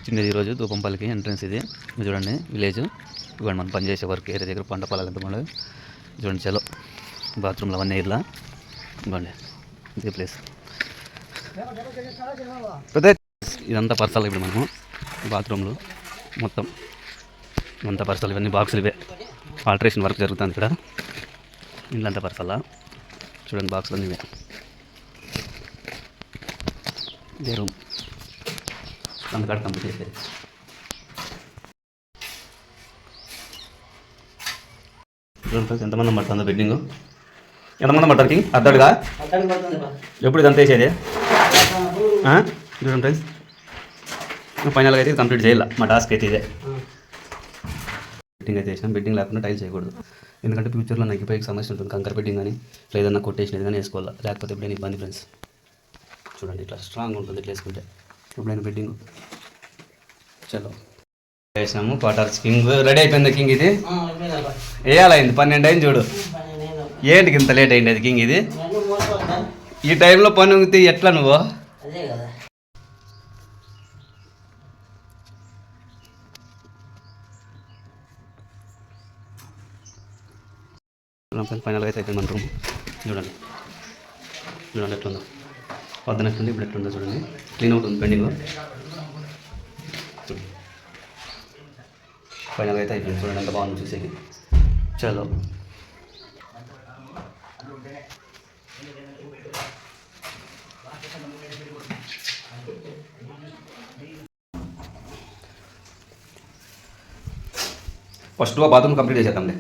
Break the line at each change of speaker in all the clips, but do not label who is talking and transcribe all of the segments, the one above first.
వచ్చింది ఈరోజు దూపంపల్లికి ఎంట్రన్స్ ఇది చూడండి విలేజ్. ఇవ్వండి మనం పనిచేసే వర్క్ ఏరియా దగ్గర పంట పొలాలు ఎంత బాగుండదు చూడండి. చలో బాత్రూమ్లు అవన్నీ ఇలా ఇవ్వండి ఇదే ప్లేస్. ఇదంతా పర్సల్. ఇప్పుడు మనము బాత్రూమ్లు మొత్తం ఇదంతా పర్సల్. ఇవన్నీ బాక్సులు ఇవే ఆల్టరేషన్ వర్క్ జరుగుతుంది ఇక్కడ. ఇల్లంతా పర్సల్లా చూడండి బాక్సులు అన్నీ ఇవే. ఇదే రూమ్ అందుకాడ కంప్లీట్ చేసేది. చూడండి ఫ్రెండ్స్ ఎంతమంది పడుతుందో బెడ్డింగ్. ఎంతమంది పడతారు కింగ్ అద్దడుగా ఎప్పుడు ఇదంతా వేసేది చూడండి ఫ్రెండ్స్. ఫైనల్గా అయితే కంప్లీట్ చేయాలి మా టాస్క్ అయితే ఇదే. బెడ్డింగ్ అయితే వేసినాం. బెడ్డింగ్ లేకుండా టైల్స్ చేయకూడదు, ఎందుకంటే ఫ్యూచర్లో నాకు పైకి సమస్య ఉంటుంది. కంకర్ బెడ్డింగ్ కానీ లేదన్నా కొట్టేసినది కానీ వేసుకోవాలి, లేకపోతే ఎప్పుడైనా ఇబ్బంది ఫ్రెండ్స్. చూడండి ఇట్లా స్ట్రాంగ్ ఉంటుంది ఇట్లా వేసుకుంటే ఎప్పుడైనా బెడ్డింగ్. చలో వేసినాము క్వార్టర్స్. కింగ్ రెడీ అయిపోయింది కింగ్. ఇది వేయాలైంది 12 అయింది చూడు. ఏంటికి ఇంత లేట్ అయింది అది కింగ్? ఇది ఈ టైంలో పని ఉంగితే ఎట్లా నువ్వు? ఫైనల్గా అయితే అయిపోయింది మన రూమ్. చూడండి చూడండి ఎట్లుందో. పొద్దున ఎట్లుంది ఇప్పుడు ఎట్లుందో చూడండి. క్లీన్ అవుతుంది పెండింగ్. ఫైనల్గా అయితే అయిపోయింది చూడండి ఎంత బాగుంది చూసేది. చలో ఫస్ట్ బాత్రూమ్ కంప్లీట్ చేసేద్దాంలే.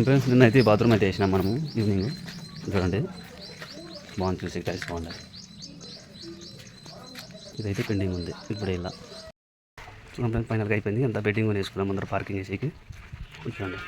ఫ్రెండ్స్ నిన్న అయితే బాత్రూమ్ అయితే వేసినాం మనము ఈవినింగ్. చూడండి బాగుంది చూసి టైల్స్ బాగుండాలి. ఇదైతే పెండింగ్ ఉంది ఇప్పుడు ఇలా. చూడండి ఫైనల్గా అయిపోయింది. అంతా బెడ్డింగ్ వేసుకున్నాం అందరూ పార్కింగ్ చేసేకి. చూడండి